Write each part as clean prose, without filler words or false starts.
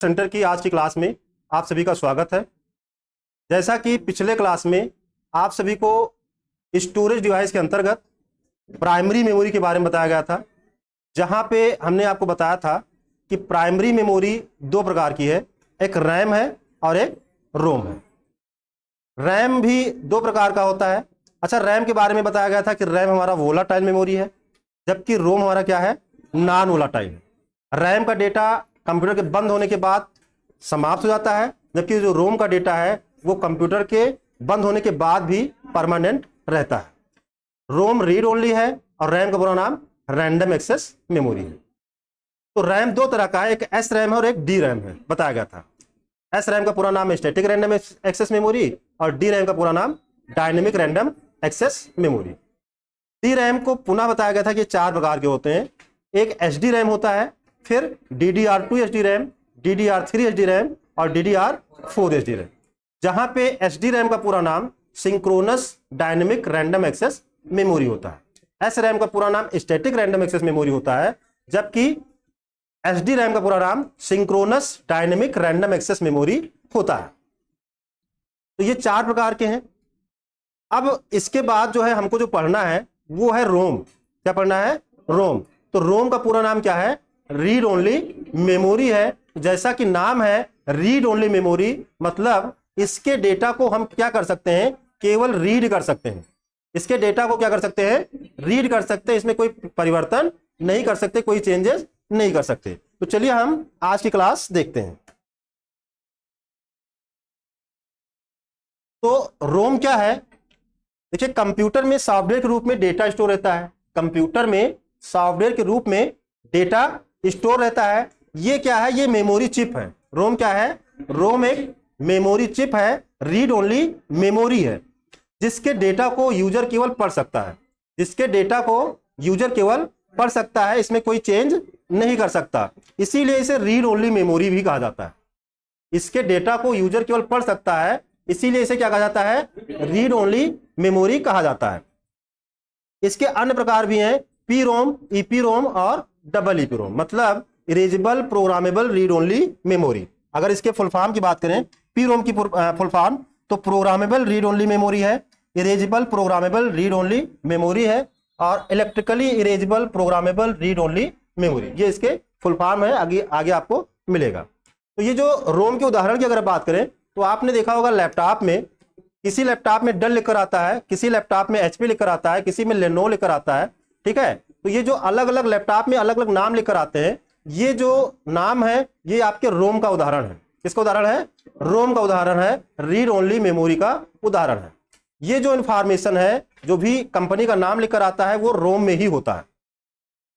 Centre की आज की क्लास में आप सभी का स्वागत है। जैसा कि पिछले क्लास में आप सभी को स्टोरेज डिवाइस के अंतर्गत प्राइमरी मेमोरी के बारे में बताया गया था, जहां पे हमने आपको बताया था कि प्राइमरी मेमोरी दो प्रकार की है, एक रैम है और एक रोम है। रैम भी दो प्रकार का होता है। अच्छा, रैम के बारे में बताया गया था कि रैम हमारा वोलाटाइल मेमोरी है, जबकि रोम हमारा क्या है, नॉन वोलाटाइल। रैम का डेटा कंप्यूटर के बंद होने के बाद समाप्त हो जाता है, जबकि जो रोम का डेटा है वो कंप्यूटर के बंद होने के बाद भी परमानेंट रहता है। रोम रीड ओनली है और रैम का पूरा नाम रैंडम एक्सेस मेमोरी है। तो रैम दो तरह का है, एक एस रैम है और एक डी रैम है, बताया गया था। एस रैम का पूरा नाम स्टैटिक रैंडम एक्सेस मेमोरी और डी रैम का पूरा नाम dynamic random access memory. D RAM को पुनः बताया गया था कि चार प्रकार के होते हैं। एक एचडी रैम होता है, फिर DDR2 HD RAM, DDR3 HD RAM और DDR4 एचडी रैम। जहां पे एचडी रैम का पूरा नाम synchronous dynamic random access memory होता है। एस रैम का पूरा नाम स्टैटिक रैंडम एक्सेस मेमोरी होता है, जबकि एचडी रैम का पूरा नाम synchronous dynamic random access memory होता है। तो ये चार प्रकार के हैं। अब इसके बाद जो है हमको जो पढ़ना है वो है रोम। क्या पढ़ना है? रोम। तो रोम का पूरा नाम क्या है? रीड ओनली मेमोरी है। जैसा कि नाम है रीड ओनली मेमोरी, मतलब इसके डेटा को हम क्या कर सकते हैं, केवल रीड कर सकते हैं। इसके डेटा को क्या कर सकते हैं? रीड कर सकते हैं। इसमें कोई परिवर्तन नहीं कर सकते, कोई चेंजेस नहीं कर सकते। तो चलिए हम आज की क्लास देखते हैं। तो रोम क्या है? देखिए, कंप्यूटर में सॉफ्टवेयर के रूप में डेटा स्टोर रहता है। कंप्यूटर में सॉफ्टवेयर के रूप में डेटा स्टोर रहता है। ये क्या है? ये मेमोरी चिप है। रोम क्या है? रोम एक मेमोरी चिप है, रीड ओनली मेमोरी है, जिसके डेटा को यूजर केवल पढ़ सकता है। जिसके डेटा को यूजर केवल पढ़ सकता है, इसमें कोई चेंज नहीं कर सकता। इसीलिए इसे रीड ओनली मेमोरी भी कहा जाता है। इसके डेटा को यूजर केवल पढ़ सकता है, इसीलिए इसे क्या कहा जाता है? रीड ओनली मेमोरी कहा जाता है। इसके अन्य प्रकार भी हैं, पी रोम, ईपी रोम और डबल ईपी रोम, मतलब erasable programmable read only memory. अगर इसके फुल फॉर्म की बात करें, पी रोम की फुल फॉर्म तो प्रोग्रामेबल रीड ओनली मेमोरी है, erasable programmable read only memory है और electrically erasable programmable read only memory. ये इसके फुल फॉर्म है, आगे आगे आपको मिलेगा। तो ये जो रोम के उदाहरण की अगर बात करें तो आपने देखा होगा लैपटॉप में, किसी लैपटॉप में डेल लिखकर आता है, किसी लैपटॉप में एचपी लिखकर आता है, किसी में लेनोवो लिखकर आता है। ठीक है, तो ये जो अलग अलग लैपटॉप में अलग अलग नाम लिखकर आते हैं, ये जो नाम है ये आपके रोम का उदाहरण है। किसका उदाहरण है? रोम का उदाहरण है, रीड ओनली मेमोरी का उदाहरण है। ये जो इंफॉर्मेशन है, जो भी कंपनी का नाम लिखकर आता है, वो रोम में ही होता है।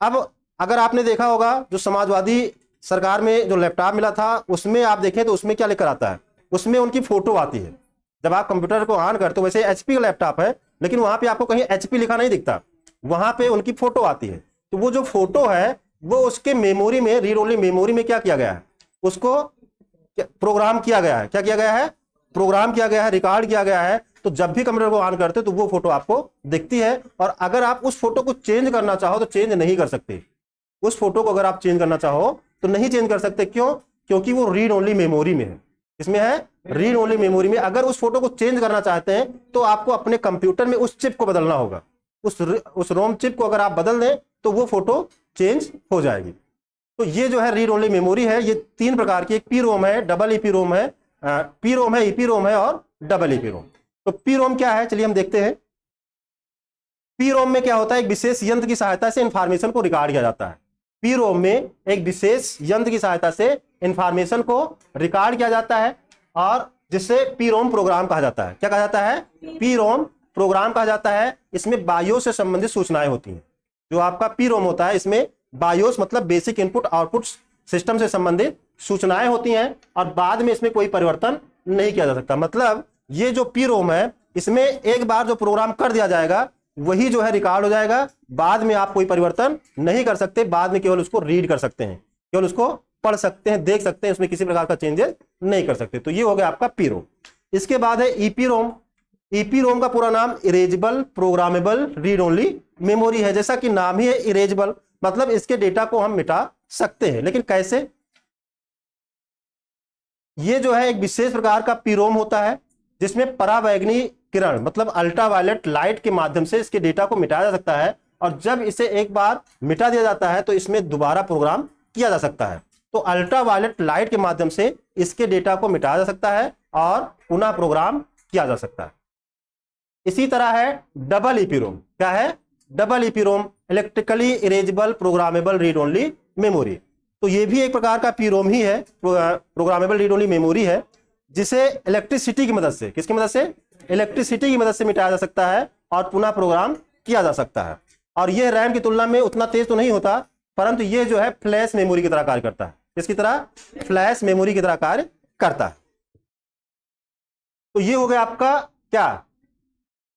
अब अगर आपने देखा होगा, जो समाजवादी सरकार में जो लैपटॉप मिला था, उसमें आप देखें तो उसमें क्या लिखकर आता है? उसमें उनकी फोटो आती है। जब आप कंप्यूटर को ऑन करते हो, वैसे एचपी का लैपटॉप है, लेकिन वहां पे आपको कहीं एचपी लिखा नहीं दिखता, वहां पे उनकी फोटो आती है। तो वो जो फोटो है वो उसके मेमोरी में, रीड ओनली मेमोरी में क्या किया गया है? उसको प्रोग्राम किया गया है। क्या किया गया है? प्रोग्राम किया गया है, रिकॉर्ड किया गया है। तो जब भी कंप्यूटर को ऑन करते हो तो वो फोटो आपको दिखती है, और अगर आप उस फोटो को चेंज करना चाहो तो चेंज नहीं कर सकते। उस फोटो को अगर आप चेंज करना चाहो तो नहीं चेंज कर सकते। क्यों? क्योंकि वो रीड ओनली मेमोरी में है। इसमें है रीड ओनली मेमोरी में। अगर उस फोटो को चेंज करना चाहते हैं तो आपको अपने कंप्यूटर में उस चिप को बदलना होगा। उस रोम चिप को अगर आप बदल दें तो वो फोटो चेंज हो जाएगी। तो ये जो है रीड ओनली मेमोरी है। ये तीन प्रकार की, एक पी रोम है, डबल ईपी रोम है, पी रोम है, ईपी रोम है और डबल ईपी रोम। तो पी रोम क्या है, चलिए हम देखते हैं। पी रोम में क्या होता है? एक विशेष यंत्र की सहायता से इंफॉर्मेशन को रिकॉर्ड किया जाता है। पी रोम में एक विशेष यंत्र की सहायता से इंफॉर्मेशन को रिकॉर्ड किया जाता है, और जिससे पी रोम प्रोग्राम कहा जाता है। क्या कहा जाता है? पी रोम प्रोग्राम कहा जाता है। इसमें बायोस से संबंधित सूचनाएं होती हैं। जो आपका पी रोम होता है, इसमें बायोस मतलब बेसिक इनपुट आउटपुट सिस्टम से संबंधित सूचनाएं होती हैं, और बाद में इसमें कोई परिवर्तन नहीं किया जा सकता। मतलब ये जो पी रोम है, इसमें एक बार जो प्रोग्राम कर दिया जाएगा वही जो है रिकॉर्ड हो जाएगा। बाद में आप कोई परिवर्तन नहीं कर सकते। बाद में केवल उसको रीड कर सकते हैं, केवल उसको पढ़ सकते हैं, देख सकते हैं, उसमें किसी प्रकार का चेंजेस नहीं कर सकते। तो ये हो गया आपका पी रोम। इसके बाद है ईपी रोम। ईपी रोम का पूरा नाम erasable programmable read only memory है। जैसा कि नाम ही है इरेजेबल, मतलब इसके डेटा को हम मिटा सकते हैं। लेकिन कैसे? ये जो है एक विशेष प्रकार का पीरोम होता है जिसमें पराबैंगनी किरण मतलब अल्ट्रावायलेट लाइट के माध्यम से इसके डेटा को मिटाया जा सकता है, और जब इसे एक बार मिटा दिया जाता है तो इसमें दोबारा प्रोग्राम किया जा सकता है। तो अल्ट्रावायलेट लाइट के माध्यम से इसके डेटा को मिटाया जा सकता है और पुनः प्रोग्राम किया जा सकता है। इसी तरह है डबल ईपीरोम। क्या है? Double EPROM, electrically erasable programmable read only memory. तो ये भी एक प्रकार का पीरोम ही है, प्रोग्रामेबल रीड ओनली मेमोरी है, जिसे इलेक्ट्रिसिटी की मदद से, किसकी मदद से? इलेक्ट्रिसिटी की मदद से मिटाया जा सकता है और पुनः प्रोग्राम किया जा सकता है। और यह रैम की तुलना में उतना तेज तो नहीं होता, परंतु यह जो है फ्लैश मेमोरी की तरह कार्य करता है। किसकी तरह? फ्लैश मेमोरी की तरह कार्य करता है। तो ये हो गया आपका क्या?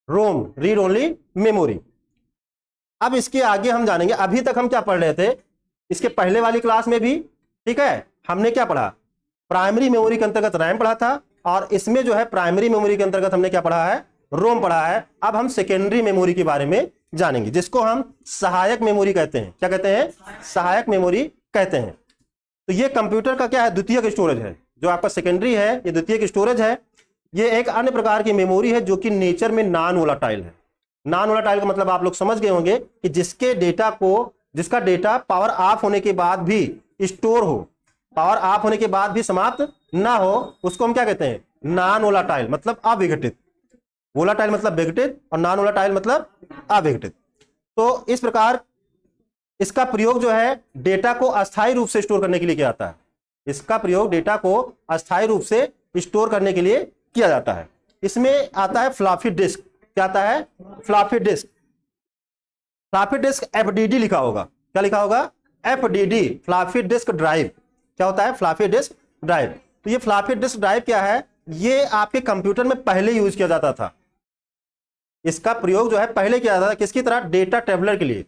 रोम, रीड ओनली मेमोरी। अब इसके आगे हम जानेंगे, अभी तक हम क्या पढ़ रहे थे, इसके पहले वाली क्लास में भी, ठीक है, हमने क्या पढ़ा? प्राइमरी मेमोरी के अंतर्गत रैम पढ़ा था, और इसमें जो है प्राइमरी मेमोरी के अंतर्गत हमने क्या पढ़ा है? रोम पढ़ा है। अब हम सेकेंडरी मेमोरी के बारे में जानेंगे, जिसको हम सहायक मेमोरी कहते हैं। क्या कहते हैं? सहायक मेमोरी कहते हैं। तो ये कंप्यूटर का क्या है? द्वितीयक स्टोरेज है। जो आपका सेकेंडरी है ये द्वितीयक स्टोरेज है। ये एक अन्य प्रकार की मेमोरी है जो कि नेचर में नॉन वोलाटाइल है। नॉन वोलाटाइल का मतलब आप लोग समझ गए होंगे कि जिसका डेटा पावर ऑफ होने के बाद भी स्टोर हो, पावर ऑफ होने के बाद भी समाप्त ना हो, उसको हम क्या कहते हैं? नॉन वोलाटाइल मतलब अविघटित। वोलाटाइल मतलब विघटित और नॉन वोलाटाइल मतलब अविघटित। तो इस प्रकार इसका प्रयोग जो है डेटा को अस्थायी रूप से स्टोर करने के लिए किया जाता है। इसका प्रयोग डेटा को अस्थायी रूप से स्टोर करने के लिए किया जाता है। इसमें आता है फ्लॉपी डिस्क। क्या आता है? Floppy disk. Floppy disk FDD लिखा होगा। क्या लिखा होगा? FDD, floppy disk drive. क्या होता है? Floppy disk drive. तो ये फ्लॉपी डिस्क ड्राइव क्या है? ये आपके कंप्यूटर में पहले यूज किया जाता था। इसका प्रयोग जो है पहले किया जाता था, किसकी तरह? डेटा ट्रेवलर के लिए।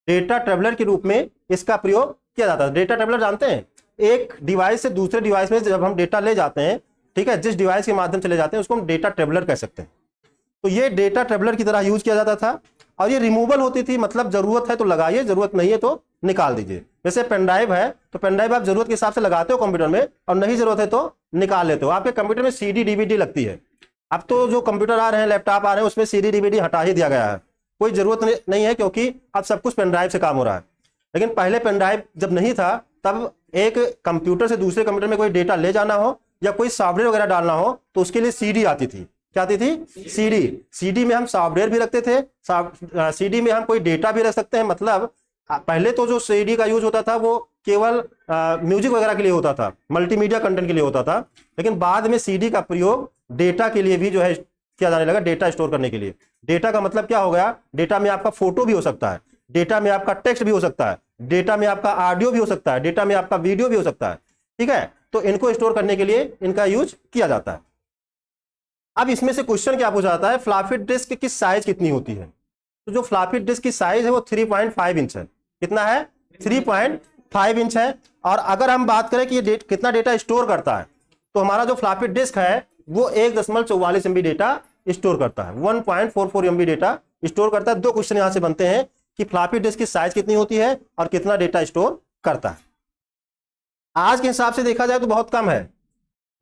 डेटा ट्रेवलर के रूप में इसका प्रयोग किया जाता है। डेटा ट्रेवलर जानते हैं? एक डिवाइस से दूसरे डिवाइस में जब हम डेटा ले जाते हैं, ठीक है, जिस डिवाइस के माध्यम से ले जाते हैं उसको हम डेटा ट्रेवलर कह सकते हैं। तो ये डेटा ट्रेवलर की तरह यूज किया जाता था, और ये रिमूवल होती थी, मतलब जरूरत है तो लगाइए, जरूरत नहीं है तो निकाल दीजिए। जैसे पेन ड्राइव है तो पेन ड्राइव आप जरूरत के हिसाब से लगाते हो कंप्यूटर में, और नहीं जरूरत है तो निकाल लेते हो। आपके कंप्यूटर में सीडी डीवीडी लगती है। अब तो जो कंप्यूटर आ रहे हैं, लैपटॉप आ रहे हैं, उसमें सीडी डीवीडी हटा ही दिया गया है, कोई जरूरत नहीं है, क्योंकि अब सब कुछ पेन ड्राइव से काम हो रहा है। लेकिन पहले पेन ड्राइव जब नहीं था, तब एक कंप्यूटर से दूसरे कंप्यूटर में कोई डेटा ले जाना हो या कोई सॉफ्टवेयर वगैरह डालना हो तो उसके लिए सीडी आती थी। क्या आती थी? सीडी। सीडी में हम सॉफ्टवेयर भी रखते थे, सीडी में हम कोई डेटा भी रख सकते हैं। मतलब पहले तो जो सीडी का यूज होता था वो केवल म्यूजिक वगैरह के लिए होता था, मल्टीमीडिया कंटेंट के लिए होता था, लेकिन बाद में सीडी का प्रयोग डेटा के लिए भी जो है किया जाने लगा, डेटा स्टोर करने के लिए। डेटा का मतलब क्या हो गया? डेटा में आपका फोटो भी हो सकता है, डेटा में आपका टेक्स्ट भी हो सकता है, डेटा में आपका ऑडियो भी हो सकता है, डेटा में आपका वीडियो भी हो सकता है, ठीक है। तो इनको स्टोर करने के लिए इनका यूज किया जाता है। अब इसमें से क्वेश्चन क्या पूछा जाता है? फ्लॉपी डिस्क की साइज कितनी होती है? तो जो फ्लॉपी डिस्क की साइज है वो 3.5 इंच है। कितना है? 3.5 इंच है। और अगर हम बात करें कि ये कितना डेटा स्टोर करता है, तो हमारा जो फ्लॉपी डिस्क है वो 1.44 MB डेटा स्टोर करता है, 1.44 MB डेटा स्टोर करता है। दो क्वेश्चन यहां से बनते हैं कि फ्लॉपी डिस्क की साइज कितनी होती है और कितना डेटा स्टोर करता है। आज के हिसाब से देखा जाए तो बहुत कम है,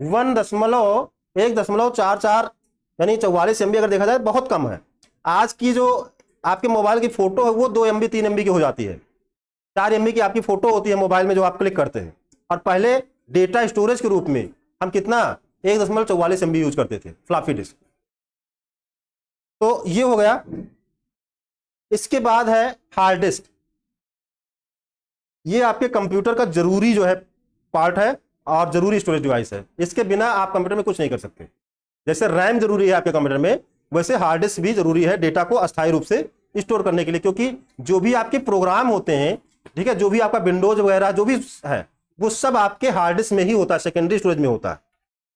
1.44 यानी 44 MB अगर देखा जाए बहुत कम है। आज की जो आपके मोबाइल की फोटो है वो 2 MB 3 MB की हो जाती है, 4 MB की आपकी फोटो होती है मोबाइल में जो आप क्लिक करते हैं। और पहले डेटा स्टोरेज के रूप में हम कितना 1.44 MB यूज करते थे फ्लॉपी डिस्क। तो ये हो गया। इसके बाद है हार्ड डिस्क। ये आपके कंप्यूटर का जरूरी जो है पार्ट है और जरूरी स्टोरेज डिवाइस है। इसके बिना आप कंप्यूटर में कुछ नहीं कर सकते। जैसे रैम जरूरी है आपके कंप्यूटर में, वैसे हार्ड डिस्क भी जरूरी है डेटा को अस्थायी रूप से स्टोर करने के लिए। क्योंकि जो भी आपके प्रोग्राम होते हैं, ठीक है, जो भी आपका विंडोज वगैरह जो भी है वो सब आपके हार्ड डिस्क में ही होता है, सेकेंडरी स्टोरेज में होता है।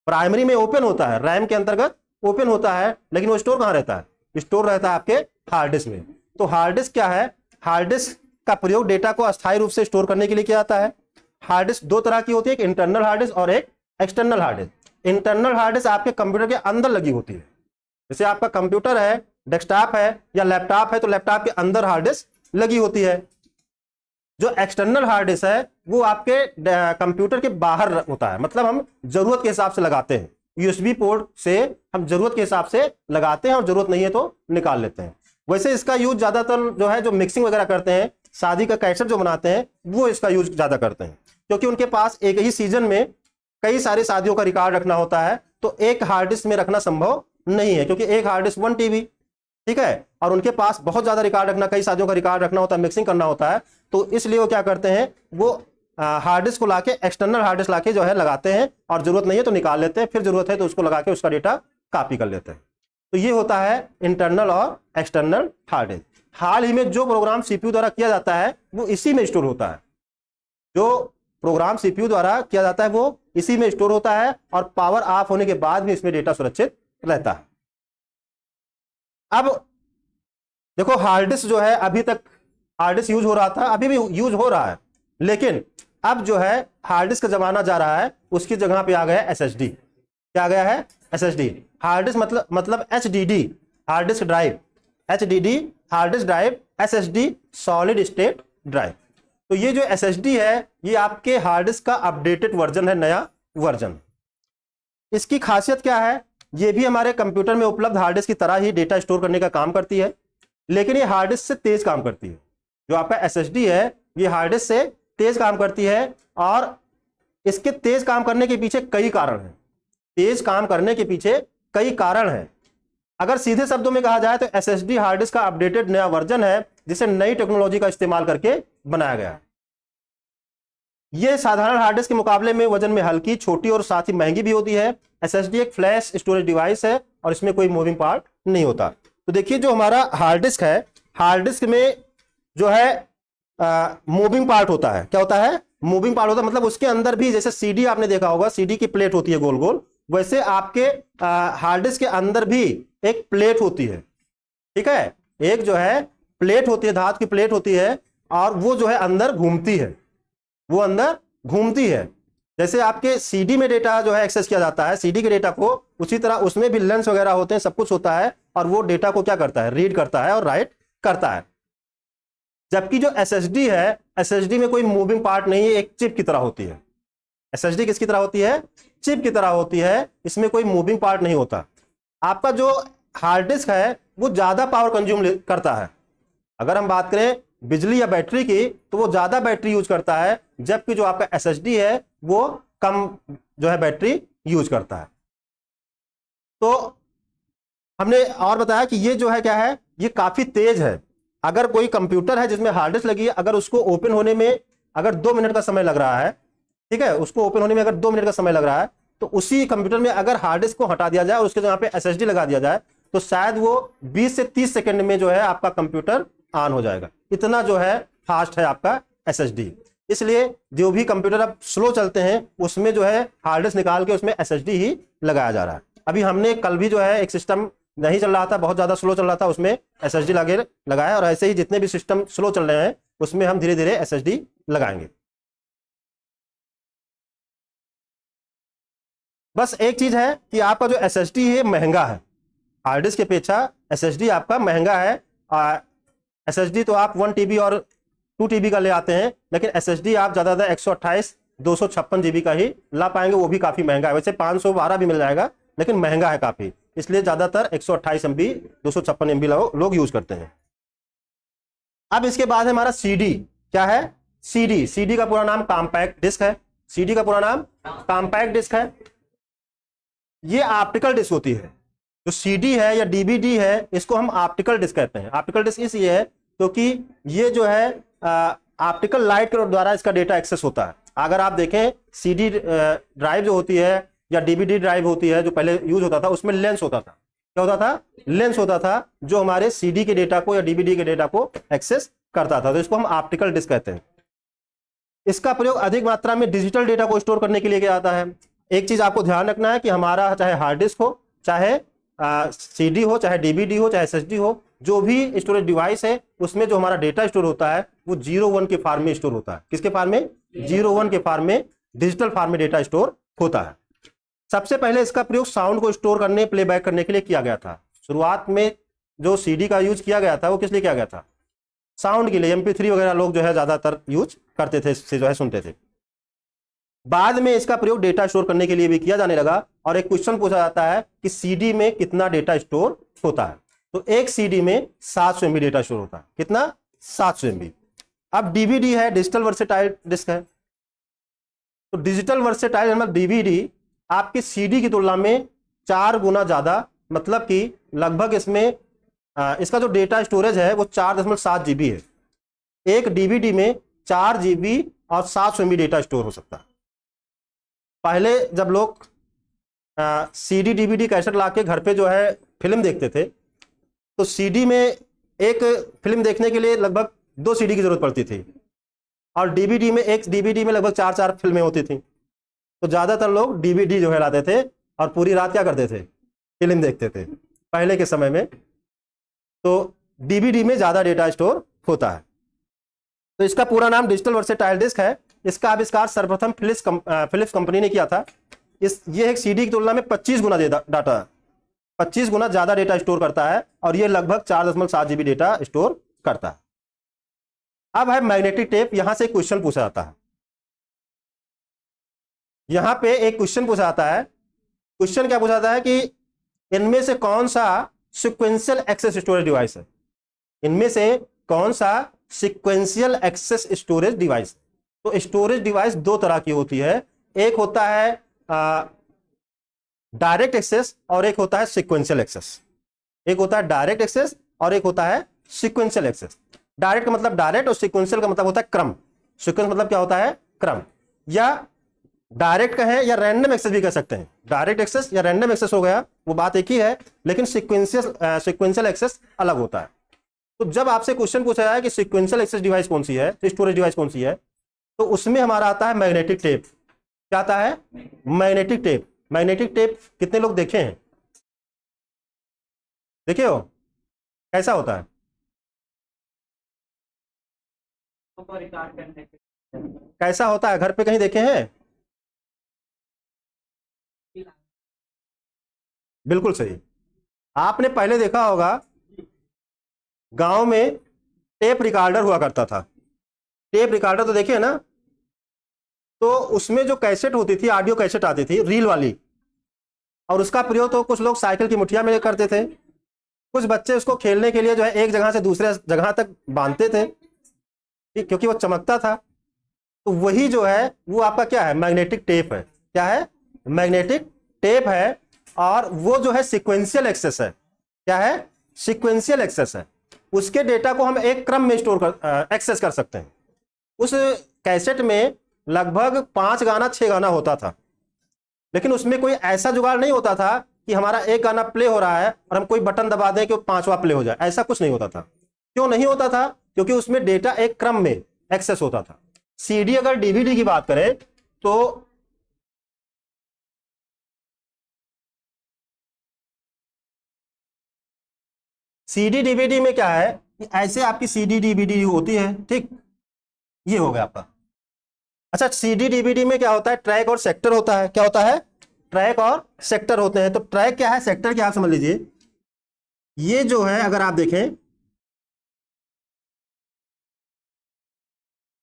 प्राइमरी में ओपन होता है, रैम के अंतर्गत ओपन होता है, लेकिन वो स्टोर कहाँ रहता है? स्टोर रहता है आपके हार्ड डिस्क में। तो हार्ड डिस्क क्या है? हार्ड डिस्क का प्रयोग डेटा को अस्थायी रूप से स्टोर करने के लिए किया जाता है। हार्ड डिस्क दो तरह की होती है, एक इंटरनल हार्ड डिस्क और एक external hard disk. Internal hard disk आपके कंप्यूटर के अंदर लगी होती है। जैसे आपका कंप्यूटर है, डेस्कटॉप है या लैपटॉप है, तो लैपटॉप के अंदर हार्ड डिस्क लगी होती है। जो एक्सटर्नल हार्ड डिस्क है वो आपके कंप्यूटर के बाहर होता है, मतलब हम जरूरत के हिसाब से लगाते हैं, यूएसबी पोर्ट से हम जरूरत के हिसाब से लगाते हैं और जरूरत नहीं है तो निकाल लेते हैं। वैसे इसका यूज ज्यादातर जो है जो मिक्सिंग वगैरह करते हैं, शादी का कैसेट जो बनाते हैं वो इसका यूज ज्यादा करते हैं, क्योंकि उनके पास एक ही सीजन में कई सारी शादियों का रिकॉर्ड रखना होता है, तो एक हार्ड डिस्क में रखना संभव नहीं है, क्योंकि एक हार्ड डिस्क 1 टीबी, ठीक है, और उनके पास बहुत ज्यादा रिकॉर्ड रखना, कई शादियों का रिकॉर्ड रखना होता है, मिक्सिंग करना होता है, तो इसलिए वो क्या करते हैं, वो हार्ड डिस्क को लाके, एक्सटर्नल हार्ड डिस्क लाके जो है लगाते हैं, और जरूरत नहीं है तो निकाल लेते हैं, फिर जरूरत है तो उसको लगा के उसका डेटा कॉपी कर लेते हैं। तो ये होता है इंटरनल और एक्सटर्नल हार्ड डिस्क। हाल ही में जो प्रोग्राम सीपीयू द्वारा किया जाता है वो इसी में स्टोर होता है, जो प्रोग्राम सीपीयू द्वारा किया जाता है वो इसी में स्टोर होता है, और पावर ऑफ होने के बाद भी इसमें डेटा सुरक्षित रहता है। अब देखो हार्ड डिस्क जो है, अभी तक हार्ड डिस्क यूज हो रहा था, अभी भी यूज हो रहा है, लेकिन अब जो है हार्ड डिस्क का जमाना जा रहा है, उसकी जगह पे आ गया एसएसडी। क्या आ गया है? एसएसडी। हार्ड डिस्क मतलब HDD hard disk drive, HDD hard disk drive, SSD solid state drive. तो ये जो एसएसडी है ये आपके हार्ड डिस्क का अपडेटेड वर्जन है, नया वर्जन। इसकी खासियत क्या है? ये भी हमारे कंप्यूटर में उपलब्ध हार्ड डिस्क की तरह ही डेटा स्टोर करने का काम करती है, लेकिन ये हार्ड डिस्क से तेज काम करती है। जो आपका एसएसडी है ये हार्ड डिस्क से तेज काम करती है, और इसके तेज काम करने के पीछे कई कारण हैं। तेज काम करने के पीछे कई कारण हैं। अगर सीधे शब्दों में कहा जाए तो एसएसडी हार्ड डिस्क का अपडेटेड नया वर्जन है, जिसे नई टेक्नोलॉजी का इस्तेमाल करके बनाया गया है। यह साधारण हार्ड डिस्क के मुकाबले में वजन में हल्की, छोटी और साथ ही महंगी भी होती है। एसएसडी एक फ्लैश स्टोरेज डिवाइस है और इसमें कोई मूविंग पार्ट नहीं होता। तो देखिए जो हमारा हार्ड डिस्क है, हार्ड डिस्क में जो है मूविंग पार्ट होता है। क्या होता है? मूविंग पार्ट होता है, मतलब उसके अंदर भी, जैसे सीडी आपने देखा होगा, सीडी की प्लेट होती है गोल गोल, वैसे आपके हार्ड डिस्क के अंदर भी एक प्लेट होती है, ठीक है, एक जो है प्लेट होती है, धातु की प्लेट होती है, और वो जो है अंदर घूमती है, वो अंदर घूमती है। जैसे आपके सीडी में डेटा जो है एक्सेस किया जाता है, सीडी के डेटा को, उसी तरह उसमें भी लेंस वगैरह होते हैं, सब कुछ होता है, और वो डेटा को क्या करता है? रीड करता है और राइट करता है। जबकि जो एसएसडी है, एसएसडी में कोई मूविंग पार्ट नहीं है, एक चिप की तरह होती है। एसएसडी किसकी तरह होती है? चिप की तरह होती है, इसमें कोई मूविंग पार्ट नहीं होता। आपका जो हार्ड डिस्क है वो ज्यादा पावर कंज्यूम करता है। अगर हम बात करें बिजली या बैटरी की, तो वो ज्यादा बैटरी यूज करता है, जबकि जो आपका एसएसडी है वो कम जो है बैटरी यूज करता है। तो हमने और बताया कि ये जो है क्या है, ये काफी तेज है। अगर कोई कंप्यूटर है जिसमें हार्ड डिस्क लगी है, अगर उसको ओपन होने में अगर 2 मिनट का समय लग रहा है, ठीक है, उसको ओपन होने में अगर 2 मिनट का समय लग रहा है, तो उसी कंप्यूटर में अगर हार्ड डिस्क को हटा दिया जाए और उसके जगह पे एसएसडी लगा दिया जाए, तो शायद वो 20 से 30 सेकंड में जो है आपका कंप्यूटर ऑन हो जाएगा। इतना जो है फास्ट है आपका एसएसडी। इसलिए जो भी कंप्यूटर अब स्लो चलते हैं उसमें जो है हार्ड डिस्क निकाल के उसमें एसएसडी ही लगाया जा रहा है। अभी हमने कल भी जो है एक सिस्टम नहीं चल रहा था, बहुत ज्यादा स्लो चल रहा था, उसमें एसएसडी लगाया, और ऐसे ही जितने भी सिस्टम स्लो चल रहे हैं उसमें हम धीरे धीरे एसएसडी लगाएंगे। बस एक चीज है कि आपका जो एसएसडी है महंगा है, हार्ड डिस्क की अपेक्षा एसएसडी आपका महंगा है। एसएसडी तो आप 1 टीबी और 2 टीबी का ले आते हैं, लेकिन एसएसडी आप ज्यादा 128 256 जीबी का ही ला पाएंगे, वो भी काफी महंगा है। वैसे 512 भी मिल जाएगा, लेकिन महंगा है काफी, इसलिए ज्यादातर 128 MB 256 MB लोग यूज करते हैं। अब इसके बाद है हमारा सीडी। क्या है? सीडी। सीडी का पूरा नाम कॉम्पैक्ट डिस्क है। सीडी का पूरा नाम कॉम्पैक्ट डिस्क है। ये ऑप्टिकल डिस्क होती है। जो सीडी है या डीवीडी है, इसको हम ऑप्टिकल डिस्क कहते हैं। ऑप्टिकल डिस्क इसलिए है क्योंकि ये जो है ऑप्टिकल लाइट के द्वारा इसका डेटा एक्सेस होता है। अगर आप देखें सीडी ड्राइव जो होती है या डीवीडी ड्राइव होती है, जो पहले यूज होता था, उसमें लेंस होता था। क्या होता था? लेंस होता था, जो हमारे सीडी के डेटा को या डीवीडी के डेटा को एक्सेस करता था। तो इसको हम ऑप्टिकल डिस्क कहते हैं। इसका प्रयोग अधिक मात्रा में डिजिटल डेटा को स्टोर करने के लिए किया जाता है। एक चीज आपको ध्यान रखना है कि हमारा चाहे हार्ड डिस्क हो, चाहे सीडी हो, चाहे डीवीडी हो, चाहे एसएसडी हो, जो भी स्टोरेज डिवाइस है उसमें जो हमारा डेटा स्टोर होता है वो 0-1 के फॉर्म में स्टोर होता है। किसके फॉर्म में? 0-1 के फॉर्म में, डिजिटल फॉर्म में डेटा स्टोर होता है। सबसे पहले इसका प्रयोग साउंड को स्टोर करने, प्लेबैक करने के लिए किया गया था। शुरुआत में जो सीडी का यूज किया गया था वो किस लिए किया गया था? साउंड के लिए MP3 वगैरह लोग जो है ज्यादातर यूज करते थे, इससे जो है सुनते थे। बाद में इसका प्रयोग डेटा स्टोर करने के लिए भी किया जाने लगा और एक क्वेश्चन पूछा जाता है कि CD में कितना डेटा स्टोर होता है। तो एक CD में 700 MB डेटा स्टोर होता है। कितना? 700 MB। अब DVD है, डिजिटल वर्सेटाइल डिस्क है। तो डिजिटल वर्सेटाइल मतलब DVD आपके CD की तुलना में 4 गुना ज्यादा, मतलब कि लगभग इसमें इसका जो डेटा स्टोरेज है वो 4.7 GB है। एक DVD में 4 GB और 700 MB डेटा स्टोर हो सकता है। पहले जब लोग CD DVD कैसेट ला के घर पे जो है फिल्म देखते थे, तो CD में एक फिल्म देखने के लिए लगभग 2 CD की जरूरत पड़ती थी और DVD में एक DVD में लगभग 4-4 फिल्में होती थी। तो ज्यादातर लोग DVD जो है लाते थे और पूरी रात क्या करते थे? फिल्म देखते थे पहले के समय में। तो DVD में ज्यादा डेटा स्टोर होता है। तो इसका पूरा नाम डिजिटल वर्सेटाइल डिस्क है। इसका आविष्कार सर्वप्रथम फिलिप्स कंपनी ने किया था। ये एक CD की तुलना में 25 गुना डाटा 25 गुना ज्यादा डेटा स्टोर करता है और ये लगभग 4.7 GB डेटा स्टोर करता है। अब है मैग्नेटिक टेप। यहां से क्वेश्चन पूछा जाता है। यहां पे एक क्वेश्चन पूछा जाता है। क्वेश्चन क्या पूछा जाता है कि इनमें से कौन सा सीक्वेंशियल एक्सेस स्टोरेज डिवाइस है? इनमें से कौन सा सीक्वेंशियल एक्सेस स्टोरेज डिवाइस? तो स्टोरेज डिवाइस 2 तरह की होती है। एक होता है डायरेक्ट एक्सेस और एक होता है सीक्वेंशियल एक्सेस। एक होता है डायरेक्ट एक्सेस और एक होता है सीक्वेंशियल एक्सेस। डायरेक्ट का मतलब डायरेक्ट और सीक्वेंशियल का मतलब होता है क्रम। सीक्वेंस मतलब क्या होता है? क्रम। या डायरेक्ट कहें या रैंडम एक्सेस भी कह सकते हैं। डायरेक्ट एक्सेस या रैंडम एक्सेस हो गया, वो बात एक ही है, लेकिन सीक्वेंशियल एक्सेस अलग होता है। तो जब आपसे क्वेश्चन पूछा जाए कि सीक्वेंशियल एक्सेस डिवाइस कौन सी है, स्टोरेज डिवाइस कौन सी है, तो उसमें हमारा आता है मैग्नेटिक टेप। क्या आता है? Magnetic tape. मैग्नेटिक टेप कितने लोग देखे हैं? देखे हो? कैसा होता है? कैसा होता है? घर पे कहीं देखे हैं? बिल्कुल सही। आपने पहले देखा होगा गांव में टेप रिकॉर्डर हुआ करता था। टेप रिकॉर्डर तो देखे ना? तो उसमें जो कैसेट होती थी, ऑडियो कैसेट आती थी रील वाली, और उसका प्रयोग तो कुछ लोग साइकिल की मुठिया में करते थे, कुछ बच्चे उसको खेलने के लिए जो है एक जगह से दूसरे जगह तक बांधते थे, क्योंकि वो चमकता था। तो वही जो है वो आपका क्या है? मैग्नेटिक टेप है। क्या है? मैग्नेटिक टेप है। और वो जो है सीक्वेंशियल एक्सेस है। क्या है? सीक्वेंशियल एक्सेस है। उसके डेटा को हम एक क्रम में स्टोर एक्सेस कर सकते हैं। उस कैसेट में लगभग 5 गाना 6 गाना होता था, लेकिन उसमें कोई ऐसा जुगाड़ नहीं होता था कि हमारा एक गाना प्ले हो रहा है और हम कोई बटन दबा दें कि वो 5वां प्ले हो जाए। ऐसा कुछ नहीं होता था। क्यों नहीं होता था? क्योंकि उसमें डेटा एक क्रम में एक्सेस होता था। CD अगर DVD की बात करें तो CD DVD में क्या है कि ऐसे आपकी CD DVD होती है, ठीक? ये हो गया आपका। अच्छा, CD DVD में क्या होता है? ट्रैक और सेक्टर होता है। क्या होता है? ट्रैक और सेक्टर होते हैं। तो ट्रैक क्या है, सेक्टर क्या, आप समझ लीजिए। ये जो है अगर आप देखें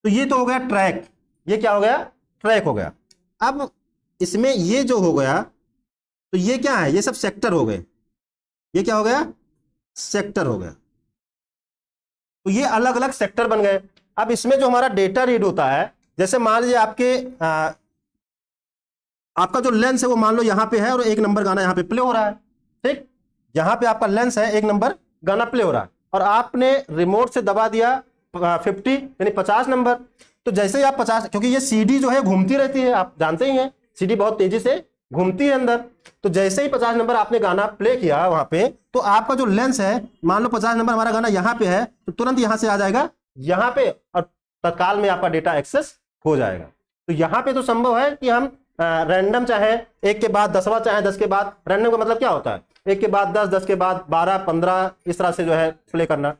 तो ये तो हो गया ट्रैक। ये क्या हो गया? ट्रैक हो गया। अब इसमें ये जो हो गया तो ये क्या है? ये सब सेक्टर हो गए। ये क्या हो गया? सेक्टर हो गया। तो ये अलग अलग सेक्टर बन गए। अब इसमें जो हमारा डेटा रीड होता है, जैसे मान लीजिए आपका जो लेंस है वो मान लो यहां पे है और 1 नंबर गाना यहां पे प्ले हो रहा है, ठीक? यहां पे आपका लेंस है, 1 नंबर गाना प्ले हो रहा है और आपने रिमोट से दबा दिया 50 यानी 50 नंबर। तो जैसे ही आप 50, क्योंकि ये CD जो है घूमती रहती है, आप जानते ही हैं CD बहुत तेजी से घूमती है अंदर। तो जैसे ही 50 नंबर आपने गाना प्ले किया वहां पे, तो आपका जो लेंस है, मान लो 50 नंबर हमारा गाना यहां पे है, तो तुरंत यहां से आ जाएगा यहां पे और तत्काल में आपका डेटा एक्सेस हो जाएगा। तो यहां पे तो संभव है कि हम रैंडम चाहे 1 के बाद 10वां, चाहे 10 के बाद, रैंडम का मतलब क्या होता है? 1 के बाद 10, 10 के बाद 12, 15, इस तरह से जो है प्ले करना।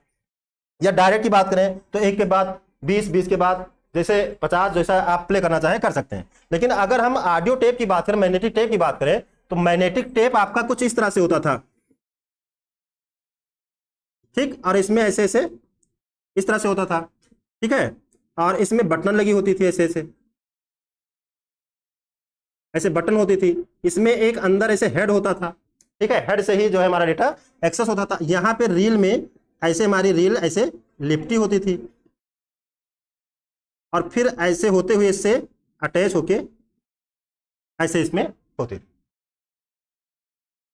या डायरेक्ट की बात करें तो 1 के बाद 20, 20 के बाद जैसे 50, जैसा आप प्ले करना चाहें कर सकते हैं। लेकिन अगर हम ऑडियो टेप की बात करें, मैग्नेटिक टेप की बात करें, तो मैग्नेटिक टेप आपका कुछ इस तरह से होता था, ठीक? और इसमें ऐसे ऐसे इस तरह से होता था, ठीक है। और इसमें बटन लगी होती थी, ऐसे ऐसे ऐसे बटन होती थी। इसमें एक अंदर ऐसे हेड होता था, ठीक है। हेड से ही जो है हमारा डेटा एक्सेस होता था। यहाँ पे रील में ऐसे हमारी रील ऐसे लिपटी होती थी और फिर ऐसे होते हुए इससे अटैच होके ऐसे इसमें होती थी।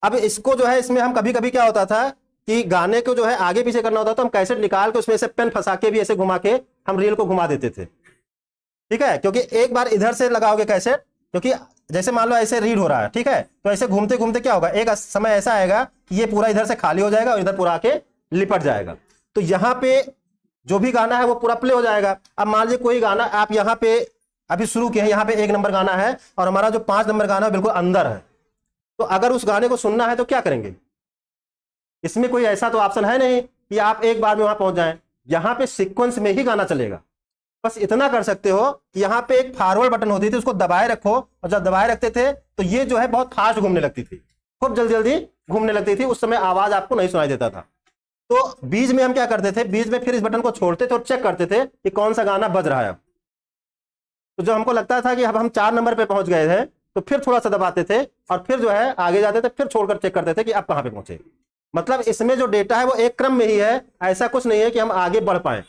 अब इसको जो है इसमें हम कभी कभी क्या होता था कि गाने को जो है आगे पीछे करना होता था, हम कैसेट निकाल के उसमें से पेन फंसा के भी ऐसे घुमा के हम रील को घुमा देते थे, ठीक है। क्योंकि एक बार इधर से लगाओगे कैसेट, क्योंकि जैसे मान लो ऐसे रीड हो रहा है, ठीक है, तो ऐसे घूमते घूमते क्या होगा, एक समय ऐसा आएगा कि ये पूरा इधर से खाली हो जाएगा और इधर पूरा आके लिपट जाएगा। तो यहाँ पे जो भी गाना है वो पूरा प्ले हो जाएगा। अब मान लीजिए कोई गाना आप यहाँ पे अभी शुरू किए हैं, यहाँ पे 1 नंबर गाना है और हमारा जो 5 नंबर गाना है बिल्कुल अंदर है, तो अगर उस गाने को सुनना है तो क्या करेंगे? इसमें कोई ऐसा तो ऑप्शन है नहीं कि आप एक बार में वहां पहुंच जाएं। यहाँ पे सीक्वेंस में ही गाना चलेगा। बस इतना कर सकते हो कि यहाँ पे एक फॉरवर्ड बटन होती थी, उसको दबाए रखो, और जब दबाए रखते थे तो ये जो है बहुत फास्ट घूमने लगती थी, खूब जल्दी जल्दी घूमने लगती थी। उस समय आवाज आपको नहीं सुनाई देता था। तो बीच में हम क्या करते थे, बीच में फिर इस बटन को छोड़ते थे और चेक करते थे कि कौन सा गाना बज रहा है। तो जो हमको लगता था कि अब हम 4 नंबर पे पहुंच गए हैं, तो फिर थोड़ा सा दबाते थे और फिर जो है आगे जाते थे, फिर छोड़कर चेक करते थे कि अब कहां पे पहुंचे। मतलब इसमें जो डेटा है वो एक क्रम में ही है, ऐसा कुछ नहीं है कि हम आगे बढ़ पाए।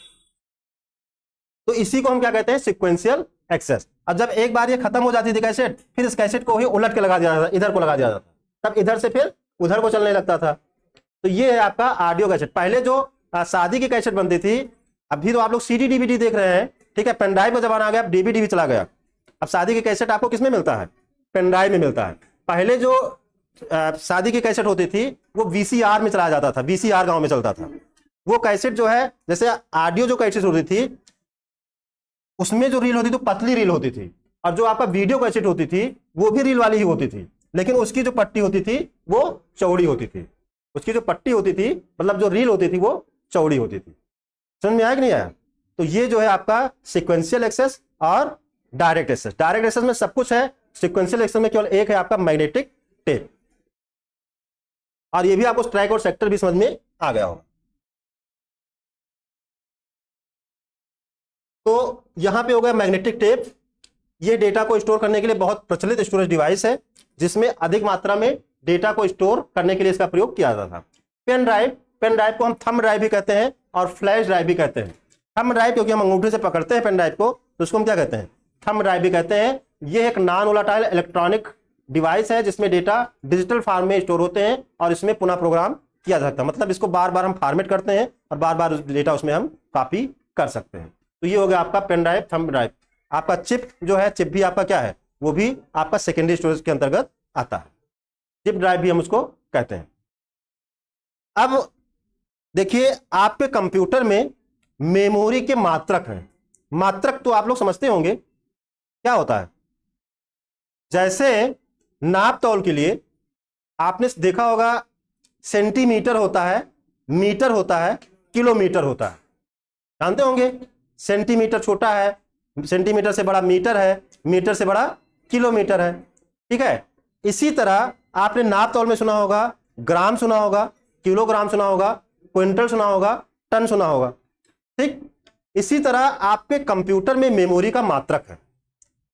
तो इसी को हम क्या कहते हैं, सीक्वेंशियल एक्सेस। अब जब एक बार ये खत्म हो जाती थी कैसेट, फिर इस कैसेट को ही उलट के लगा दिया जाता था, इधर को लगा दिया जाता था, तब इधर से फिर उधर को चलने लगता था। तो ये है आपका ऑडियो कैसेट। पहले जो शादी की कैसेट बनती थी, अभी तो आप लोग सीडी डीवीडी देख रहे हैं, ठीक है, पेनड्राइव का जमाना आ गया, अब डीवीडी भी चला गया। अब शादी की कैसेट आपको किसमें मिलता है? पेनड्राइव में मिलता है। पहले जो शादी की कैसेट होती थी वो वीसीआर में चलाया जाता था, वीसीआर गांव में चलता था। वो कैसेट जो है, जैसे ऑडियो जो कैसेट होती थी उसमें जो रील होती थी तो पतली रील होती थी, और जो आपका वीडियो कैसेट होती थी वो भी रील वाली ही होती थी, लेकिन उसकी जो पट्टी होती थी वो चौड़ी होती थी। उसकी जो पट्टी होती थी, मतलब जो रील होती थी, वो चौड़ी होती थी। समझ में आया कि नहीं आया? तो ये जो है आपका सीक्वेंशियल एक्सेस और डायरेक्ट एक्सेस। डायरेक्ट एक्सेस में सब कुछ है, सीक्वेंशियल एक्सेस में केवल एक है आपका मैग्नेटिक टेप। और ये भी आपको स्ट्राइक और सेक्टर भी समझ में आ गया होगा। तो यहां पे हो गया मैग्नेटिक टेप। ये डेटा को स्टोर करने के लिए बहुत प्रचलित स्टोरेज डिवाइस है, जिसमें अधिक मात्रा में डेटा को स्टोर करने के लिए इसका प्रयोग किया जाता था। पेन ड्राइव, पेन ड्राइव को हम थंब ड्राइव भी कहते हैं और फ्लैश ड्राइव भी कहते हैं। थंब ड्राइव क्योंकि हम अंगूठे से पकड़ते हैं पेन ड्राइव को, तो उसको हम क्या कहते हैं, थंब ड्राइव भी कहते हैं। ये एक नॉन वोलेटाइल इलेक्ट्रॉनिक डिवाइस है जिसमें डेटा डिजिटल फॉर्म में स्टोर होते हैं और इसमें पुनः प्रोग्राम किया जा सकता है। मतलब इसको बार बार हम फॉर्मेट करते हैं और बार बार डेटा उसमें हम कॉपी कर सकते हैं। तो ये हो गया आपका पेन ड्राइव, थंब ड्राइव। आपका चिप जो है, चिप भी आपका क्या है, वो भी आपका सेकेंडरी स्टोरेज के अंतर्गत आता है। चिप ड्राइव भी हम उसको कहते हैं। अब देखिए, आपके कंप्यूटर में मेमोरी के मात्रक हैं। मात्रक तो आप लोग समझते होंगे क्या होता है। जैसे नाप तौल के लिए आपने देखा होगा, सेंटीमीटर होता है, मीटर होता है, किलोमीटर होता है, जानते होंगे। सेंटीमीटर छोटा है, सेंटीमीटर से बड़ा मीटर है, मीटर से बड़ा किलोमीटर है, ठीक है। इसी तरह आपने नाप तौल में सुना होगा, ग्राम सुना होगा, किलोग्राम सुना होगा, क्विंटल सुना होगा, टन सुना होगा, ठीक। इसी तरह आपके कंप्यूटर में मेमोरी का मात्रक है।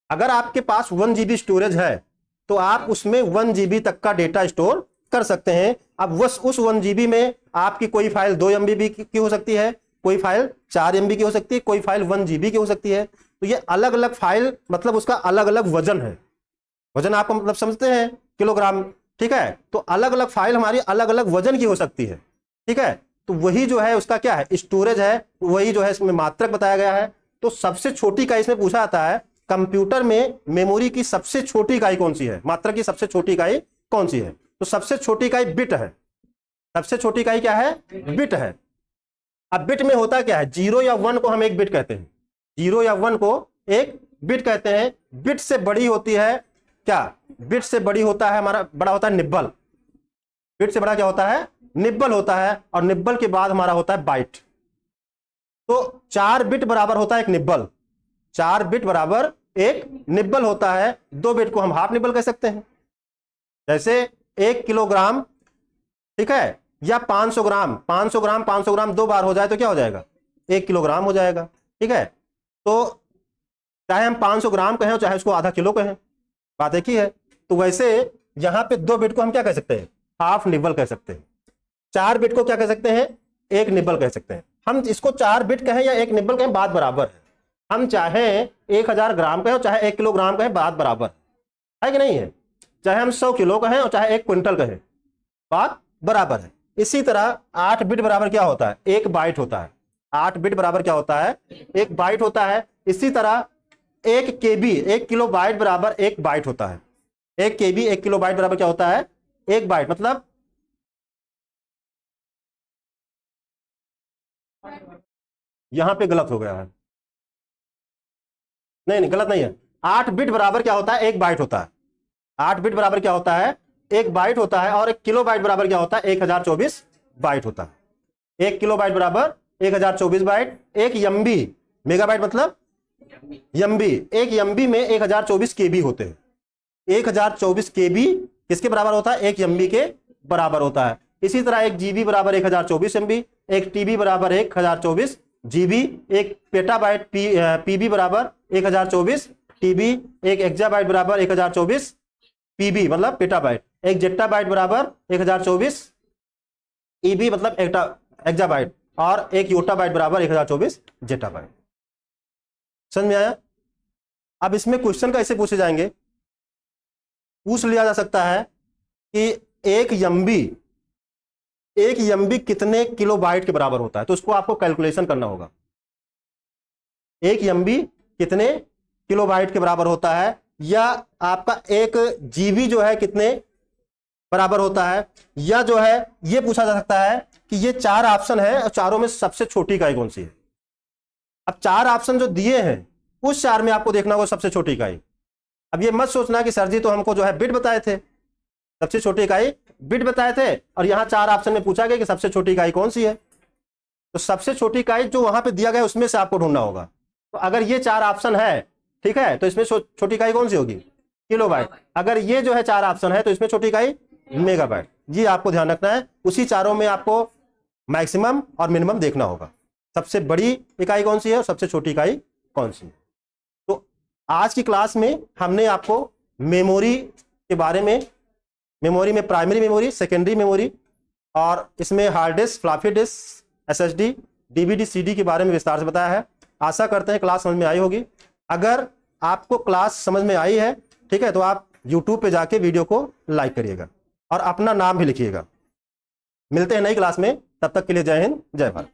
अगर आपके पास 1 GB स्टोरेज है तो आप उसमें 1 GB तक का डेटा स्टोर कर सकते हैं। अब उस 1 GB में आपकी कोई फाइल 2 MB की हो सकती है, कोई फाइल 4 MB की हो सकती है, कोई फाइल 1 GB की हो सकती है। तो ये अलग अलग फाइल, मतलब उसका अलग अलग वजन है। वजन आपको मतलब समझते हैं, किलोग्राम, ठीक है। तो अलग अलग फाइल हमारी अलग अलग वजन की हो सकती है, ठीक है। तो वही जो है उसका क्या है, स्टोरेज है, वही जो है इसमें मात्रक बताया गया है। तो सबसे छोटी इकाई इसमें पूछा जाता है, कंप्यूटर में मेमोरी की सबसे छोटी इकाई कौन सी है, मात्रक की सबसे छोटी इकाई कौन सी है? तो सबसे छोटी इकाई बिट है। सबसे छोटी इकाई क्या है? बिट है। अब बिट में होता क्या है, 0 या 1 को हम एक बिट कहते हैं, 0 या 1 को एक बिट कहते हैं। बिट से बड़ी होती है क्या, बिट से बड़ी होता है हमारा, बड़ा होता है निब्बल। बिट से बड़ा क्या होता है, निब्बल होता है, और निब्बल के बाद हमारा होता है बाइट। तो 4 बिट बराबर होता है एक निब्बल, 4 बिट बराबर एक निब्बल होता है। 2 बिट को हम हाफ निब्बल कह सकते हैं। जैसे 1 किलोग्राम, ठीक है, या 500 ग्राम, 500 ग्राम 500 ग्राम 2 बार हो जाए तो क्या हो जाएगा, 1 किलोग्राम हो जाएगा। ठीक है, तो चाहे हम 500 ग्राम कहें चाहे उसको आधा किलो कहें, बात एक ही है। तो वैसे यहाँ पे 2 बिट को हम क्या कह सकते हैं, हाफ निबल कह सकते हैं। 4 बिट को क्या कह सकते हैं, 1 निबल कह सकते हैं। हम इसको 4 बिट कहें या 1 निबल कहें, बात बराबर है। हम चाहे 1000 ग्राम कहें चाहे 1 किलोग्राम कहें, बात बराबर है कि नहीं है। चाहे हम 100 किलो कहें और चाहे 1 क्विंटल कहें, बात बराबर है। इसी तरह 8 बिट बराबर क्या होता है, 1 बाइट होता है। 8 बिट बराबर क्या होता है, 1 बाइट होता है। इसी तरह 1 केबी 1 किलो बाइट बराबर 1 बाइट होता है। 1 केबी 1 किलो बाइट बराबर क्या होता है, 1 बाइट। मतलब यहां पे गलत हो गया है, नहीं गलत नहीं है। 8 बिट बराबर क्या होता है, 1 बाइट होता है। 8 बिट बराबर क्या होता है, 1 बाइट होता है। और 1 किलो बाइट बराबर क्या होता है, 1024 बाइट होता है। 1 किलो बाइट बराबर 1024 बाइट। 1 एमबी, मेगाबाइट मतलब एमबी, 1 एमबी में 1024 केबी होते हैं। 1024 केबी किसके बराबर होता है, 1 एमबी के बराबर होता है। इसी तरह 1 जीबी बराबर 1024 एमबी, 1 टीबी बराबर 1024 जीबी, 1 पेटाबाइट पीबी बराबर 1024 टीबी, 1 एक्जाबाइट बराबर 1024 पीबी मतलब पेटाबाइट, 1 जेट्टाबाइट बराबर 1024 ईबी मतलब एक्जाबाइट, और 1 योटाबाइट बराबर 1024 जेटाबाइट। समझ में आया। अब इसमें क्वेश्चन कैसे पूछे जाएंगे, पूछ लिया जा सकता है कि 1 एमबी कितने किलो बाइट के बराबर होता है, तो उसको आपको कैलकुलेशन करना होगा। 1 एमबी कितने किलो बाइट के बराबर होता है, या आपका 1 जीबी जो है कितने बराबर होता है, या जो है ये पूछा जा सकता है कि ये 4 ऑप्शन है और चारों में सबसे छोटी इकाई कौन सी है। अब 4 ऑप्शन जो दिए हैं उस 4 में आपको देखना होगा सबसे छोटी इकाई। अब ये मत सोचना कि सर जी तो हमको जो है बिट बताए थे, सबसे छोटी इकाई बिट बताए थे, और यहां 4 ऑप्शन में पूछा गया कि सबसे छोटी इकाई कौन सी है। तो सबसे छोटी इकाई जो वहां पे दिया गया उसमें से आपको ढूंढना होगा। तो अगर ये 4 ऑप्शन है, ठीक है, तो इसमें छोटी इकाई कौन सी होगी, किलोबाइट। अगर ये जो है 4 ऑप्शन है तो इसमें छोटी इकाई मेगाबाइट। ये आपको ध्यान रखना है। उसी चारों में आपको मैक्सिमम और मिनिमम देखना होगा, सबसे बड़ी इकाई कौन सी है और सबसे छोटी इकाई कौन सी है। तो आज की क्लास में हमने आपको मेमोरी के बारे में, मेमोरी में प्राइमरी मेमोरी, सेकेंडरी मेमोरी, और इसमें hard disk, floppy disk, SSD, DVD, CD के बारे में विस्तार से बताया है। आशा करते हैं क्लास समझ में आई होगी। अगर आपको क्लास समझ में आई है, ठीक है, तो आप YouTube पे जाके वीडियो को लाइक करिएगा और अपना नाम भी लिखिएगा। मिलते हैं नई क्लास में, तब तक के लिए जय हिंद, जय भारत।